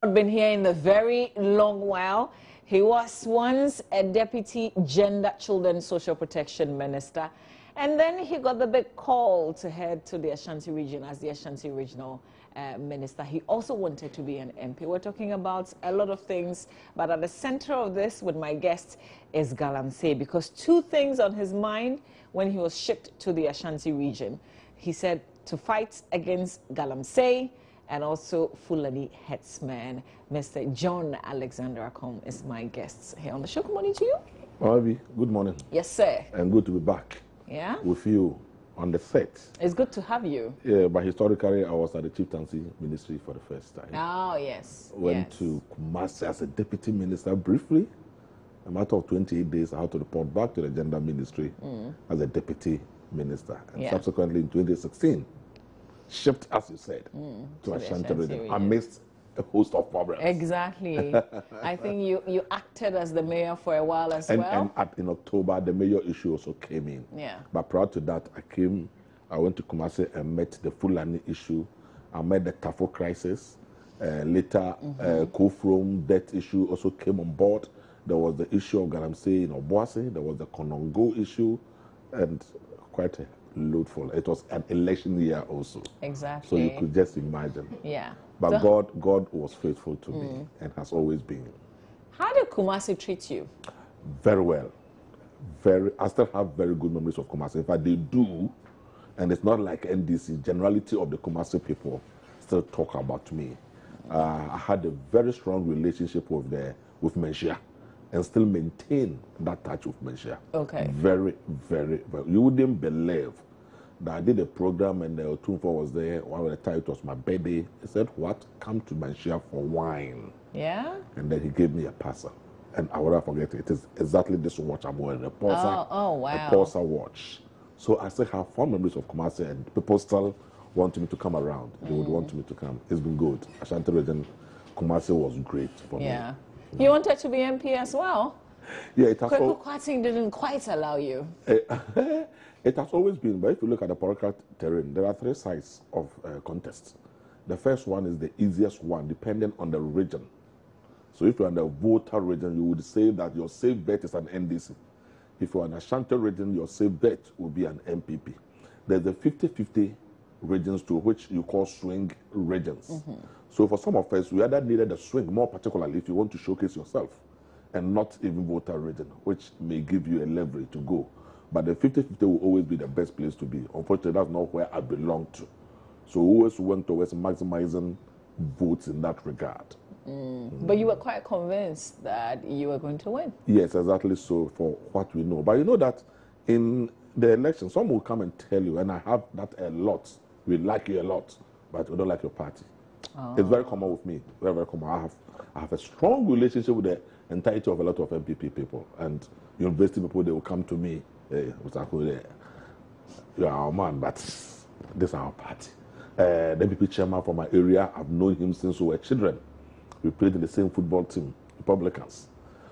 Not been here in a very long while. He was once a deputy gender, children, social protection minister, and then he got the big call to head to the Ashanti region as the Ashanti regional minister. He also wanted to be an MP. We're talking about a lot of things, but at the center of this with my guest is Galamsey, because two things on his mind when he was shipped to the Ashanti region. He said to fight against Galamsey and also Fulani headsman. Mr. John Alexander Ackon is my guest here on the show. Good morning to you. Malvi, good morning. Yes, sir. And good to be back. Yeah? With you on the set. It's good to have you. Yeah, but historically, I was at the Chieftaincy Ministry for the first time. Oh, yes. Went to Kumasi as a deputy minister briefly. A matter of 28 days, I had to report back to the Gender Ministry as a deputy minister. And subsequently, in 2016, shipped, as you said, to Ashanti region amidst a host of problems. Exactly. I think you acted as the mayor for a while as well. And in October, the mayor issue also came in. Yeah. But prior to that, I went to Kumasi and met the Fulani issue. I met the Tafo crisis. Later, Kofrom debt issue also came on board. There was the issue of Galamsey in Obuasi. There was the Konongo issue, and quite a loadful. It was an election year also. Exactly. So you could just imagine. Yeah. But God was faithful to me and has always been. How did Kumasi treat you? Very well. I still have very good memories of Kumasi. In fact, they do, and it's not like NDC. Generality of the Kumasi people still talk about me. I had a very strong relationship with Menshia, and still maintain that touch with Menshia. Okay. Very, very well. You wouldn't believe that I did a program and the Otumfo was there. One of the time it was my birthday. He said, "What? Come to Menshia for wine." Yeah. And then he gave me a passer. And I will not forget it. It is exactly this watch I'm wearing, a Pulsar, oh, wow. a Pulsar watch. So I still have fond memories of Kumasi, and people still want me to come around. They would want me to come. It's been good. Ashanti region, Kumasi was great for me. Yeah. You wanted to be MP as well? Yeah, it has Kwating didn't quite allow you. It has always been, but if you look at the political terrain, there are three sides of contest. The first one is the easiest one, depending on the region. So if you're in the voter region, you would say that your safe bet is an NDC. If you're in the Ashanti region, your safe bet will be an MPP. There's the 50-50 regions to which you call swing regions. So for some of us, we either needed a swing, more particularly if you want to showcase yourself, and not even voter region, which may give you a leverage to go. But the 50-50 will always be the best place to be. Unfortunately, that's not where I belong to. So we always went towards maximizing votes in that regard. But you were quite convinced that you were going to win. Yes, exactly so, for what we know. But you know that in the election, some will come and tell you, and I have that a lot, we like you a lot, but we don't like your party. It's very common with me, very, very common. I have a strong relationship with the entirety of a lot of MPP people, and university people, they will come to me, hey, you are our man, but this is our party. The MPP chairman from my area, I've known him since we were children. We played in the same football team, Republicans.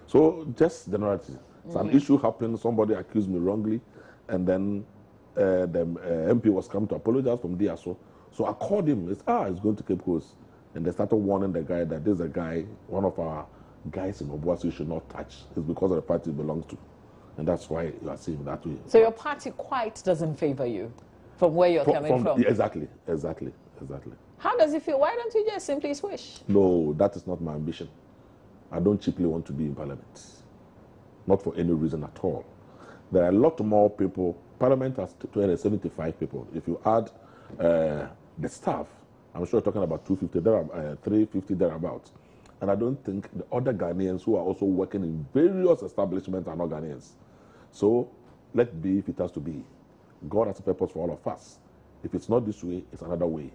So just generality. So an issue happened, somebody accused me wrongly, and then the MP was come to apologize from there. So I called him, it's going to Cape Coast. And they started warning the guy that there's a guy, one of our guys in Obuasi you should not touch. It's because of the party he belongs to. And that's why you are seeing that way. So your party quite doesn't favor you from where you're coming from? Yeah, exactly. How does it feel? Why don't you just simply switch? No, that is not my ambition. I don't cheaply want to be in Parliament. Not for any reason at all. There are a lot more people. Parliament has 275 people. If you add the staff, I'm sure you're talking about 350 thereabouts. And I don't think the other Ghanaians who are also working in various establishments are not Ghanaians. So let it be if it has to be. God has a purpose for all of us. If it's not this way, it's another way.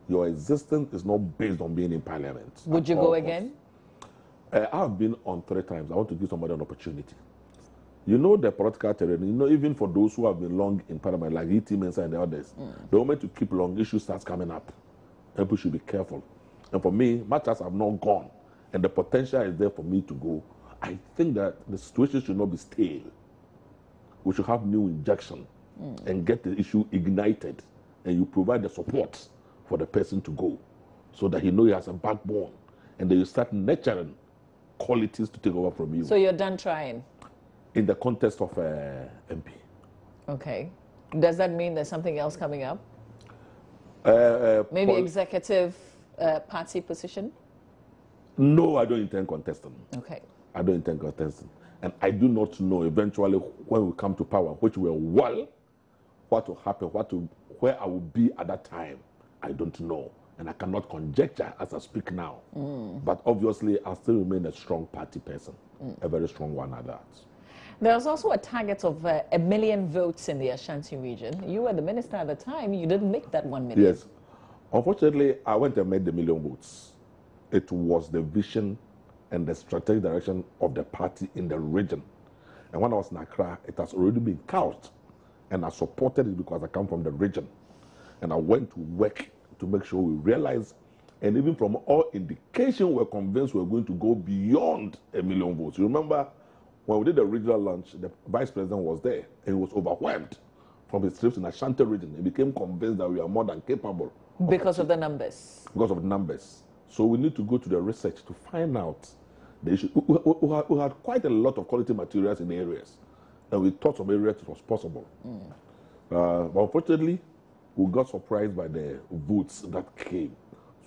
Your existence is not based on being in Parliament. Would you go again? I've been on 3 times. I want to give somebody an opportunity. You know the political terrain, you know, even for those who have been long in Parliament, like E.T. Mensah and the others, the moment you keep long, issue starts coming up. People should be careful. And for me, much as I've not gone, and the potential is there for me to go, I think that the situation should not be stale. We should have new injection and get the issue ignited, and you provide the support for the person to go so that he knows he has a backbone and then you start nurturing qualities to take over from you. So you're done trying? In the context of MP. Okay. Does that mean there's something else coming up? Maybe executive party position? No, I don't intend contesting. Okay. I don't intend contesting. And I do not know eventually when we come to power, which will what will happen, where I will be at that time. I don't know. And I cannot conjecture as I speak now. But obviously, I still remain a strong party person, a very strong one at that. There was also a target of 1 million votes in the Ashanti region. You were the minister at the time. You didn't make that 1 million. Yes. Unfortunately, I went and made the 1 million votes. It was the vision and the strategic direction of the party in the region. And when I was in Accra, it has already been couched. And I supported it because I come from the region. And I went to work to make sure we realize, and even from all indication, we're convinced we're going to go beyond 1 million votes. You remember, when we did the regional launch, the vice president was there, and he was overwhelmed from his trips in the Ashanti region. He became convinced that we are more than capable. Because of the numbers. Because of the numbers. So we need to go to the research to find out the issue. We had quite a lot of quality materials in the areas, and we thought some areas it was possible. But unfortunately, we got surprised by the votes that came.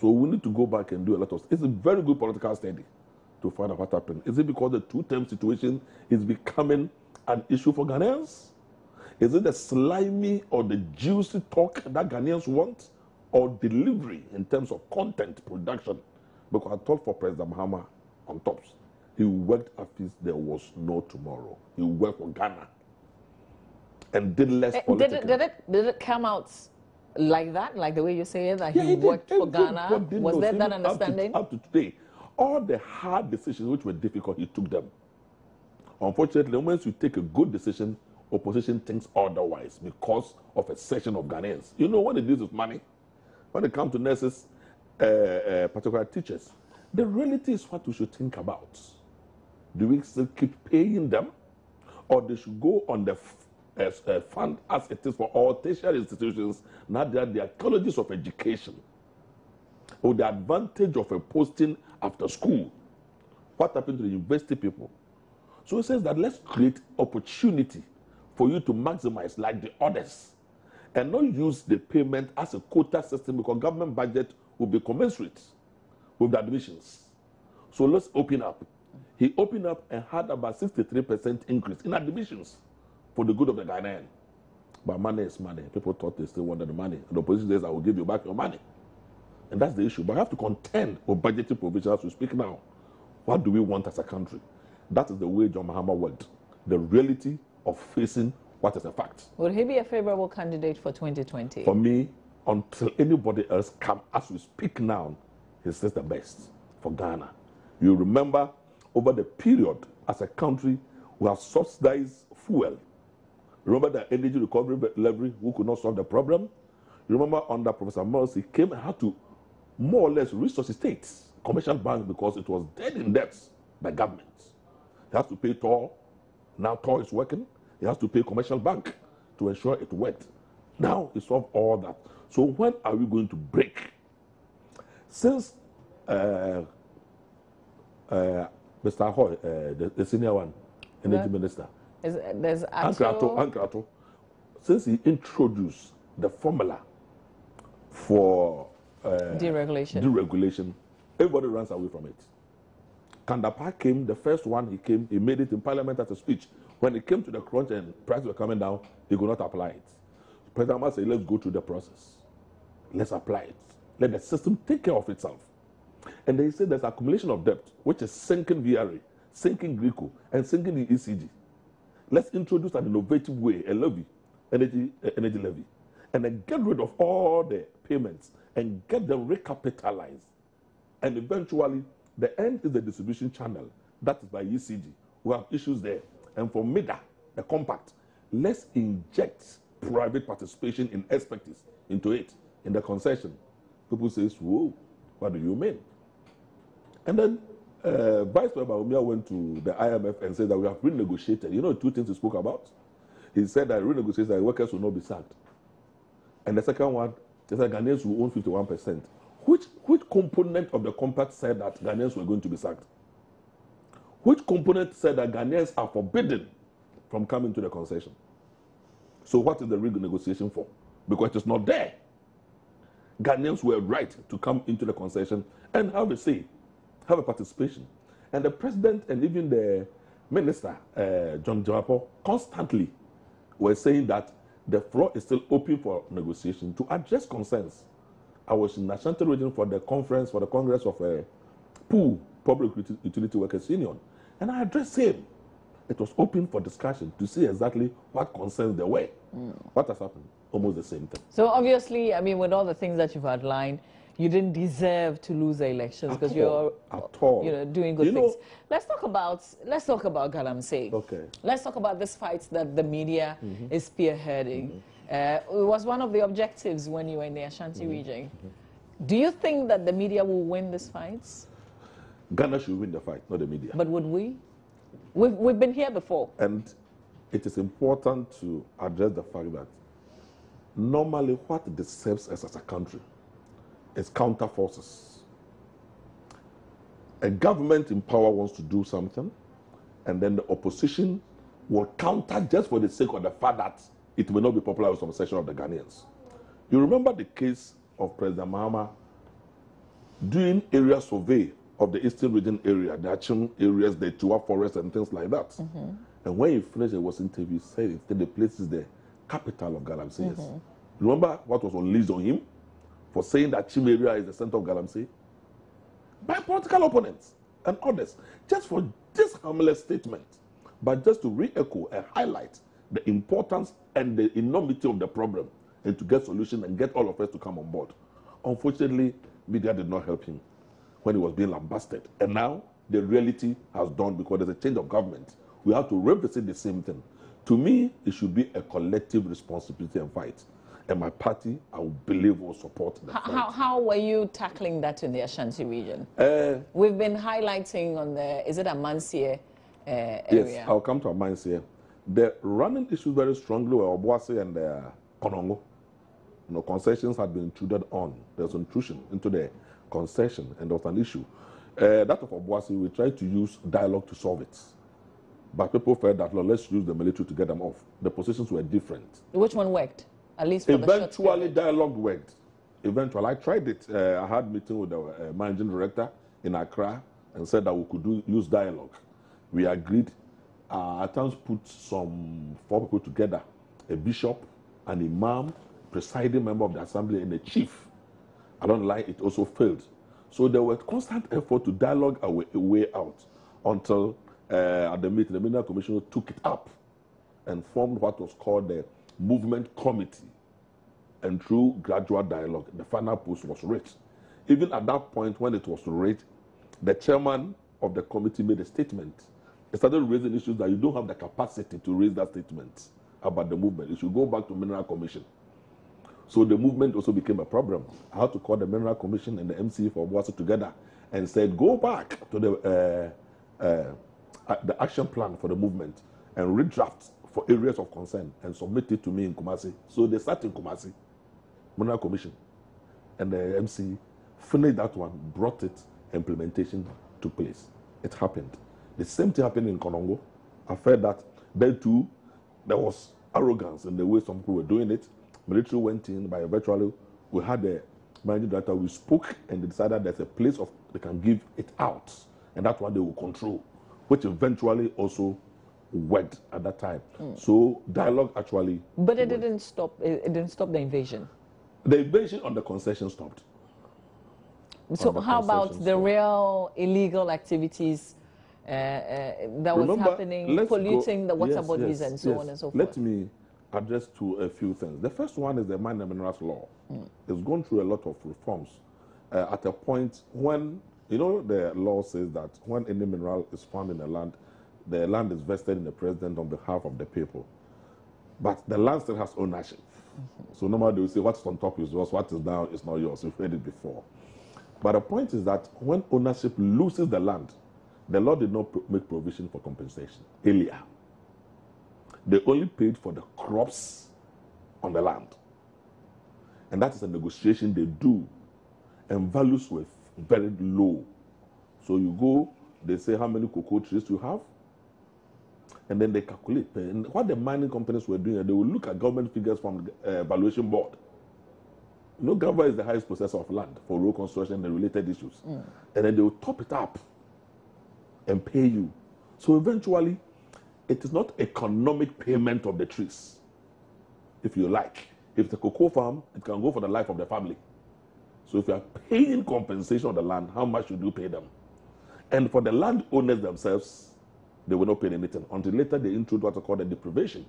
So we need to go back and do a lot of. It's a very good political study to find out what happened. Is it because the two-term situation is becoming an issue for Ghanaians? Is it the slimy or the juicy talk that Ghanaians want, or delivery in terms of content production? Because I thought for President Mahama on tops, he worked as if there was no tomorrow. He worked for Ghana and did less politics. Did it come out like that, like the way you say it, that he worked for Ghana? Was there that understanding? Up to today, all the hard decisions which were difficult, he took them. Unfortunately, once you take a good decision, opposition thinks otherwise because of a section of Ghanaians. You know, when it deals with money, when it comes to nurses, particular teachers, the reality is what we should think about. Do we still keep paying them, or they should go on the fund as it is for all tertiary institutions, now they are the colleges of education, or the advantage of a posting after school? What happened to the university people? So it says that let's create opportunity for you to maximize like the others, and not use the payment as a quota system, because government budget will be commensurate with the admissions. So let's open up. He opened up and had about 63% increase in admissions for the good of the Ghanaian. But money is money. People thought they still wanted the money. And the opposition says, I will give you back your money. And that's the issue. But I have to contend with budgetary provisions as we speak now. What do we want as a country? That is the way John Mahama worked. The reality of facing what is a fact. Would he be a favorable candidate for 2020? For me, until anybody else comes, as we speak now, he's just the best for Ghana. You remember, over the period, as a country, we have subsidized fuel. Remember the energy recovery levy, who could not solve the problem? Remember, under Professor Morris, he came and had to more or less resuscitate commercial banks because it was dead in debt by government. He has to pay toll. Now toll is working. He has to pay commercial bank to ensure it worked. Now he solved all that. So when are we going to break? Since Mr. Hoy, the senior one, energy minister, there's Ankrato, since he introduced the formula for deregulation, everybody runs away from it. Kandapa came, the first one he came, he made it in parliament as a speech. When it came to the crunch and prices were coming down, he could not apply it. President Mahama said, let's go through the process. Let's apply it. Let the system take care of itself. And they said there's accumulation of debt, which is sinking VRA, sinking Greco, and sinking the ECG. Let's introduce an innovative way, a levy, energy levy, and then get rid of all the payments and get them recapitalized. And eventually, the end is the distribution channel. That is by ECG. We have issues there. And for MIDA, the compact, let's inject private participation in expertise into it, in the concession. People say, whoa, what do you mean? And then Vice President Bawumia went to the IMF and said that we have renegotiated. You know two things he spoke about? He said that renegotiated that workers will not be sacked. And the second one, he said Ghanaians will own 51%. Which component of the compact said that Ghanaians were going to be sacked? Which component said that Ghanaians are forbidden from coming to the concession? So what is the renegotiation for? Because it's not there. Ghanaians were right to come into the concession and have a say, have a participation. And the president and even the minister, John Jawapo, constantly were saying that the floor is still open for negotiation to address concerns. I was in the Ashanti region for the conference, for the Congress of PUU, Public Utility Workers Union, and I addressed him. It was open for discussion to see exactly what concerns there were. What has happened? Almost the same thing. So obviously, I mean, with all the things that you've outlined, you didn't deserve to lose the elections because you're doing good things. Let's talk about Galamsey. Okay. Let's talk about this fight that the media is spearheading. It was one of the objectives when you were in the Ashanti region. Do you think that the media will win this fight? Ghana should win the fight, not the media. But would we? We've been here before. And it is important to address the fact that normally what deserves us as a country is counter forces. A government in power wants to do something, and then the opposition will counter just for the sake of the fact that it may not be popular with some section of the Ghanaians. You remember the case of President Mahama doing area survey of the eastern region area, the Ackon areas, the Tua forest and things like that. And when he finished, it was interviewed, said the place is the capital of Galamsey. Remember what was unleashed on him for saying that Chim area is the center of Galamsey? By political opponents and others, just for this harmless statement, but just to re-echo and highlight the importance and the enormity of the problem and to get solution and get all of us to come on board. Unfortunately, media did not help him when he was being lambasted. And now the reality has dawned because there's a change of government. We have to revisit the same thing. To me, it should be a collective responsibility and fight. And my party, I believe, will support that. How were you tackling that in the Ashanti region? We've been highlighting on the, is it Amansie area? Yes, I'll come to Amansie. The running issues very strongly were Obuasi and Konongo. Concessions had been intruded on. There was intrusion into the concession, and there was an issue. That of Obuasi, we tried to use dialogue to solve it. But people felt that, let's use the military to get them off. The positions were different. Which one worked? At least for eventually, dialogue worked. Eventually, I tried it. I had a meeting with the managing director in Accra and said that we could use dialogue. We agreed. At times, put some 4 people together: a bishop, an imam, presiding member of the assembly, and a chief. I don't lie, it also failed. So there was constant effort to dialogue a way out until at the meeting, the Mineral Commission took it up and formed what was called the Movement Committee. And through gradual dialogue, the final post was reached. Even at that point, when it was reached, the chairman of the committee made a statement. He started raising issues that you don't have the capacity to raise that statement about the movement. You should go back to Mineral Commission. So the movement also became a problem. I had to call the Mineral Commission and the MC for Obuasi together and said, go back to the action plan for the movement and redraft for areas of concern and submit it to me in Kumasi. So they sat in Kumasi, Mineral Commission, and the MC finished that one, brought it, implementation took place. It happened. The same thing happened in Konongo. I felt that there too, there was arrogance in the way some people were doing it. Military went in by virtually. We had the managing director. We spoke and they decided there's a place of they can give it out, and that's what they will control, which eventually also worked at that time. So dialogue actually. But it didn't stop. It didn't stop the invasion. The invasion on the concession stopped. So how about the real illegal activities that was happening, polluting the water bodies and so on and so forth? Let me address to a few things. The first one is the Mine and Minerals Law. It's gone through a lot of reforms. At a point when, the law says that when any mineral is found in the land is vested in the president on behalf of the people. But the land still has ownership. So normally they will say what's on top is yours, what is down is not yours. You've heard it before. But the point is that when ownership loses the land, the law did not make provision for compensation earlier. They only paid for the crops on the land. And that is a negotiation they do. and values were very low. So you go, they say how many cocoa trees you have, and then they calculate. And what the mining companies were doing, they will look at government figures from the valuation board. You know, government is the highest possessor of land for road construction and related issues. And then they will top it up and pay you. So eventually, it is not economic payment of the trees, if you like. If it's a cocoa farm, it can go for the life of the family. So if you are paying compensation of the land, how much should you pay them? And for the landowners themselves, they will not pay anything until later they introduce what is called a deprivation.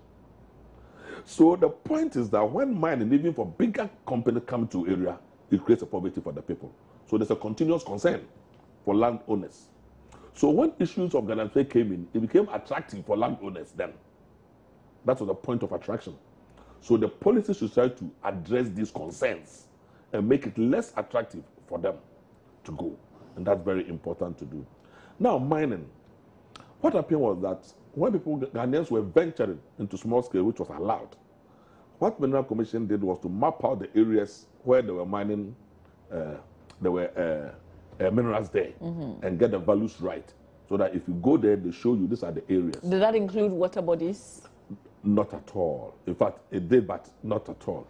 So the point is that when mining, even for bigger companies come to area, it creates a poverty for the people. So there's a continuous concern for landowners. So when issues of Galamsey came in, it became attractive for landowners then. That was the point of attraction. So the policy should try to address these concerns and make it less attractive for them to go. And that's very important to do. Now, mining. What happened was that when Ghanaians were venturing into small scale, which was allowed, what the Mineral Commission did was to map out the areas where they were mining, minerals there, and get the values right. So that if you go there, they show you these are the areas. Did that include water bodies? Not at all. In fact, it did, but not at all.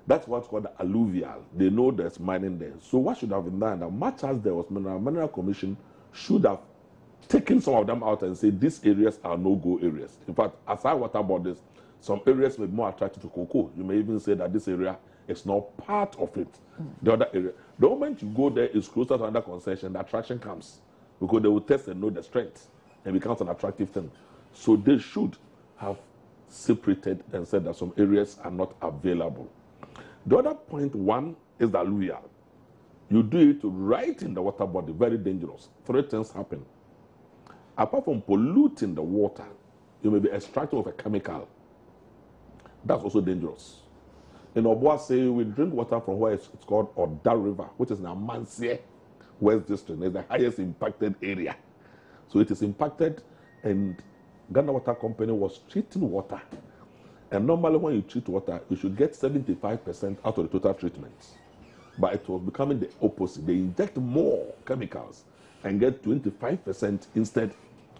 That's what's called the alluvial. They know there's mining there. So what should have been done? That much as there was Mineral Commission should have taken some of them out and say these areas are no-go areas. In fact, aside water bodies, some areas may be more attractive to cocoa. You may even say that this area is not part of it. The other area. The moment you go there, it's closer to under concession, the attraction comes. Because they will test and know the strength and becomes an attractive thing. So they should have separated and said that some areas are not available. The other point one is the alluvial. You do it right in the water body, very dangerous. 3 things happen. Apart from polluting the water, you may be extracting of a chemical. That's also dangerous. In Obuasi, we drink water from where it's called Oda River, which is in Amansie, West District. It's the highest impacted area. So it is impacted, and Ghana Water Company was treating water. And normally when you treat water, you should get 75% out of the total treatment. But it was becoming the opposite. They inject more chemicals and get 25% instead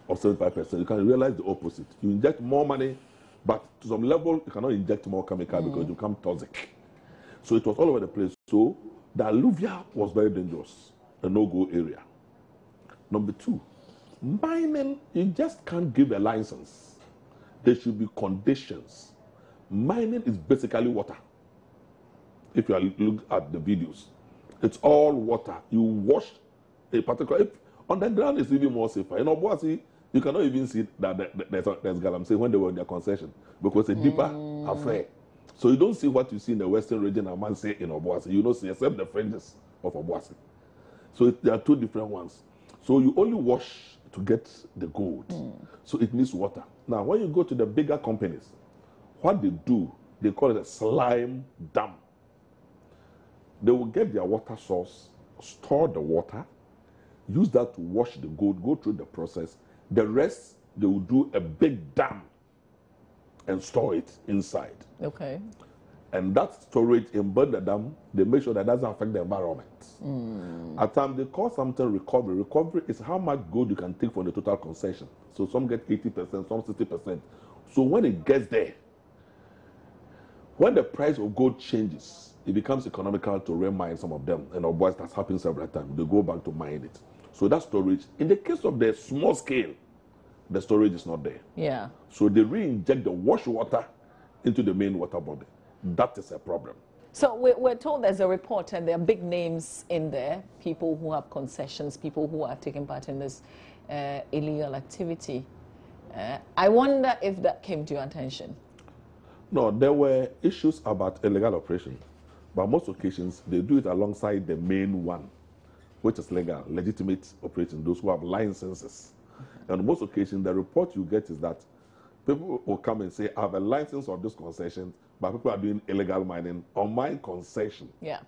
of 75%. You can realize the opposite. You inject more money, but to some level, you cannot inject more chemical because you become toxic. So it was all over the place. So the alluvial was very dangerous, a no-go area. Number 2, mining, you just can't give a license. There should be conditions. Mining is basically water. If you look at the videos, it's all water. You wash a particular. Underground is even more safer. In Obuasi, you cannot even see that there's Galamsey when they were in their concession because it's a deeper affair. So you don't see what you see in the western region of Mansay in Obuasi. You don't see except the fringes of Obuasi. So there are 2 different ones. So you only wash to get the gold. So it needs water. Now, when you go to the bigger companies, what they do, they call it a slime dam. They will get their water source, store the water, use that to wash the gold, go through the process. The rest, they will do a big dam and store it inside. Okay. And that storage in the dam, they make sure that doesn't affect the environment. At times, they call something recovery. Recovery is how much gold you can take from the total concession. So some get 80%, some 60%. So when it gets there, when the price of gold changes, it becomes economical to re-mine some of them. And otherwise, that's happened several times. They go back to mine it. So that storage, in the case of the small scale, the storage is not there. Yeah. So they re-inject the wash water into the main water body. That is a problem. So we're told there's a report and there are big names in there, people who have concessions, people who are taking part in this illegal activity. I wonder if that came to your attention. No, there were issues about illegal operation, but most occasions they do it alongside the main one, which is legal, legitimate operating, those who have licenses. And on most occasions, the report you get is that people will come and say, I have a license of this concession, but people are doing illegal mining on my concession. Yeah.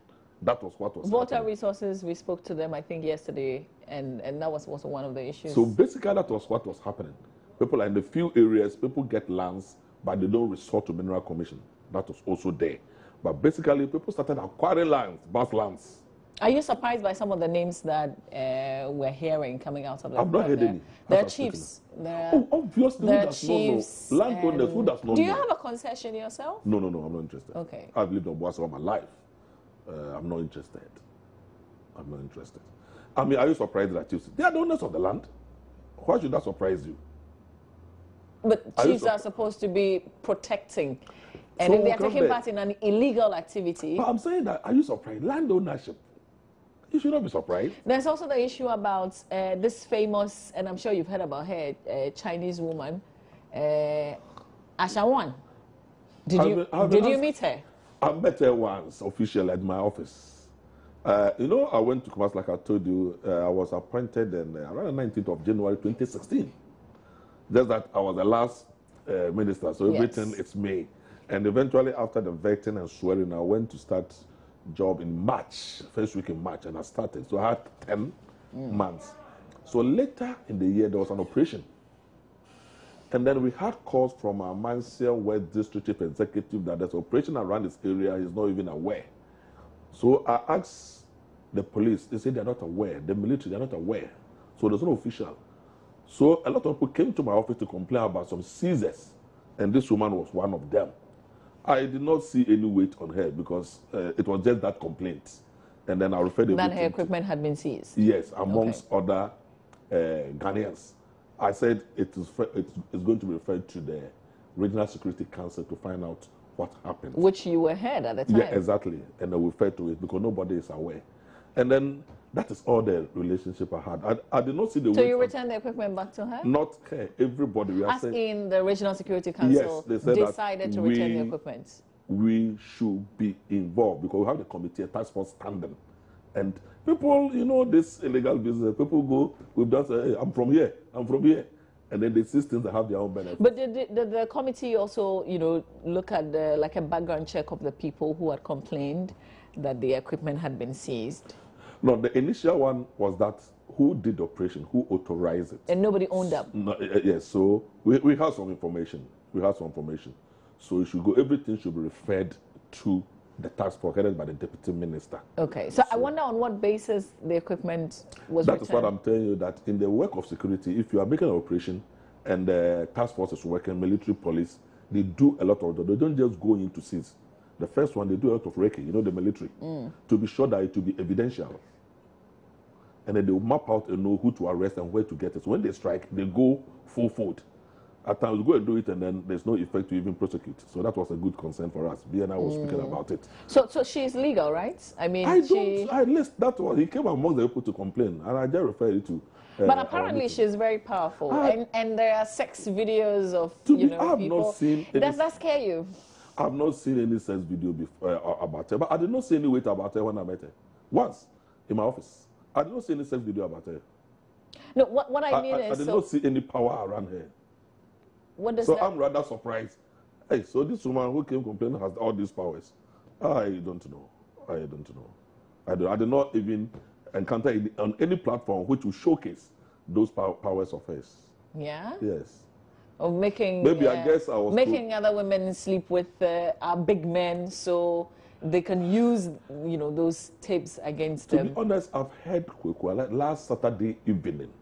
That was what was Water happening. Resources, we spoke to them, I think, yesterday, and that was also one of the issues. So basically, that was what was happening. People are in the few areas, people get lands, but they don't resort to Mineral Commission. That was also there. But basically, people started acquiring lands, vast lands, Are you surprised by some of the names that we're hearing coming out of the I've not heard any. There are chiefs. Obviously, there are does chiefs. not know? Landowners, who does not know? Do you have a concession yourself? No, I'm not interested. Okay. I've lived on Boas all my life. I'm not interested. I'm not interested. I mean, are you surprised that chiefs? They are the owners of the land. Why should that surprise you? But chiefs are supposed to be protecting. And if they are taking part in an illegal activity... But I'm saying that, are you surprised? Land ownership. You should not be surprised. There's also the issue about this famous, and I'm sure you've heard about her, Chinese woman, Ashawan. Did you meet her? I met her once, officially, at my office. You know, I went to Kumasi, like I told you. I was appointed around the 19th of January 2016. Just that I was the last minister, so everything it's May. And eventually, after the vetting and swearing, I went to start job in March, first week in March, and I started. So I had 10 months. So later in the year, there was an operation. And then we had calls from our Mansell West District Chief Executive that there's operation around this area. He's not even aware. So I asked the police. They said they're not aware. The military, they're not aware. So there's no official. So a lot of people came to my office to complain about some seizures. And this woman was one of them. I did not see any weight on her because it was just that complaint. And then I referred that her equipment had been seized? Yes, amongst other Ghanaians. I said it's going to be referred to the Regional Security Council to find out what happened. Which you were head at the time. Yeah, exactly. And I referred to it because nobody is aware. And then that is all the relationship I had. I did not see the weight. So you returned the equipment back to her? Not her. Everybody. We are in the Regional Security Council decided to return the equipment. We should be involved because we have the committee, a task force standing. And people, you know, this illegal business, people go, we've done, hey, I'm from here. And then they see things that have their own benefits. But did the committee also, you know, look at like a background check of the people who had complained that the equipment had been seized? No, the initial one was that who did the operation, who authorized it. And nobody owned them? No, yes, so we have some information. So it should go, everything should be referred to the task force headed by the deputy minister. Okay, so I wonder on what basis the equipment was returned. That is what I'm telling you, that in the work of security, if you are making an operation and the task force is working, military, police, they do a lot of them. They don't just go in to seize. The first one, they do a lot of raking, you know, the military, to be sure that it will be evidential. And then they will map out and know who to arrest and where to get it. So when they strike, they go full fold. At times, we go and do it, and then there's no effect to even prosecute. So that was a good concern for us. BNI was speaking about it. So she's legal, right? I mean, that's what he came among the people to complain, and I just referred it to. But apparently, she's very powerful, and there are sex videos of I've people. Not seen Does that scare you? I've not seen any sex video before about her, but I did not see any weight about her when I met her. Once in my office, I did not see any sex video about her. No, what I mean is, I did not see any power around her. What does so I'm rather surprised. Hey, so this woman who came complaining has all these powers. I don't know. I did not even encounter on any platform which will showcase those powers of hers. Yeah? Yes. Of making making other women sleep with big men so they can use those tapes against them. To be honest, I've heard Kwekwa like last Saturday evening.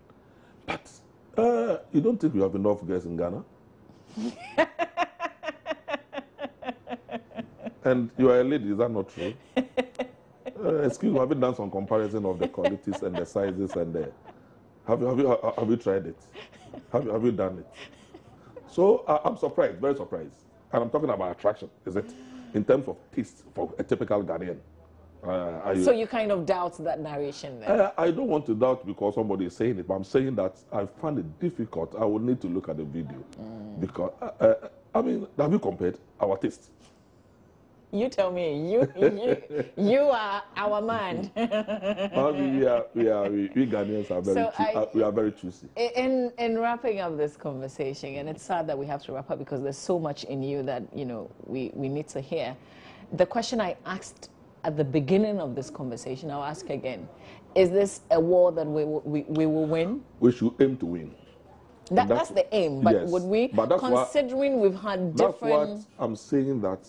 But you don't think we have enough girls in Ghana? And you are a lady, is that not true? Excuse me, have you done some comparison of the qualities and the sizes and the... Have you tried it? Have you done it? So I'm surprised, very surprised. And I'm talking about attraction, is it? In terms of taste for a typical Ghanaian. So you kind of doubt that narration then? I don't want to doubt because somebody is saying it, but I'm saying that I find it difficult. I would need to look at the video. Because, I mean, have you compared our taste? You tell me. You are our man. We Ghanaians are very we are very choosy. In wrapping up this conversation, and it's sad that we have to wrap up because there's so much in you that we need to hear. The question I asked at the beginning of this conversation, I'll ask again: is this a war that we will win? We should aim to win. That's the aim. But yes, would we, considering we've had different... That's what I'm saying, that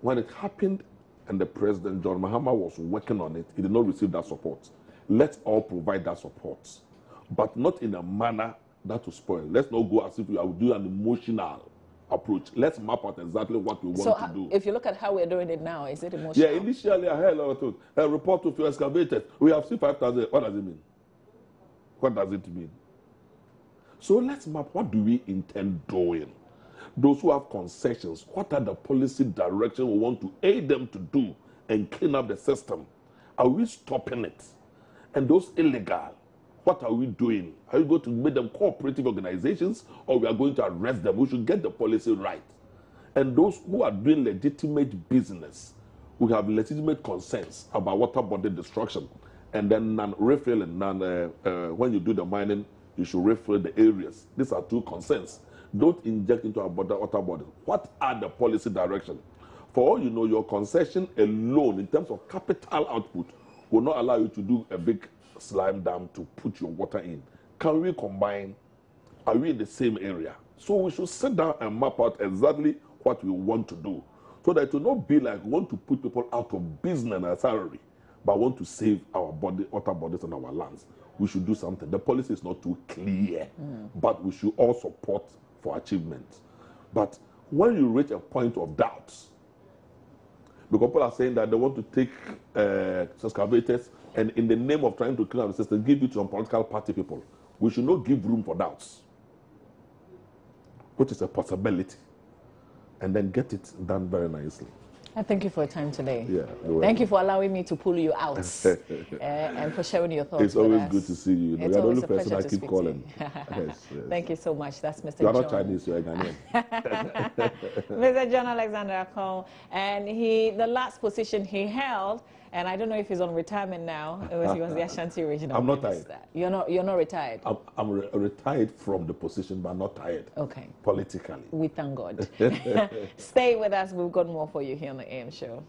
when it happened and the President, John Mahama, was working on it, he did not receive that support. Let's all provide that support, but not in a manner that will spoil. Let's not go as if we are doing an emotional approach. Let's map out exactly what we want to do. If you look at how we're doing it now, is it emotional? Yeah, initially I heard a lot of things. A report to few excavators. We have seen 5,000. What does it mean? What does it mean? So let's map, what do we intend doing? Those who have concessions, what are the policy direction we want to aid them to do and clean up the system? Are we stopping it? And those illegal, what are we doing? Are we going to make them cooperative organizations, or we are going to arrest them? We should get the policy right. And those who are doing legitimate business, we have legitimate concerns about water body destruction. And then non-refilling, when you do the mining, you should refill the areas. These are two concerns. Don't inject into our water body. What are the policy direction? For all you know, your concession alone, in terms of capital output, will not allow you to do a big slime dam to put your water in. Can we combine? Are we in the same area? So we should sit down and map out exactly what we want to do, so that it will not be like we want to put people out of business and salary, but want to save our water bodies and our lands. We should do something. The policy is not too clear, but we should all support for achievement. But when you reach a point of doubt, because people are saying that they want to take excavators and in the name of trying to clean up the system, give it to some political party people, we should not give room for doubts, which is a possibility, and then get it done very nicely. I thank you for your time today. Yeah, thank you for allowing me to pull you out and for sharing your thoughts. It's always good to see you. It's You're the always only a person I pleasure to keep speak calling. to you. Yes. Thank you so much. That's Mr. You're John. not Chinese, you're Ghanaian. Mr. John Alexander Ackon, and the last position he held, and I don't know if he's on retirement now. He was the Ashanti regional. I'm not minister. tired. You're not retired. I'm retired from the position, but not tired. Okay. Politically. We thank God. Stay with us. We've got more for you here on the AM show.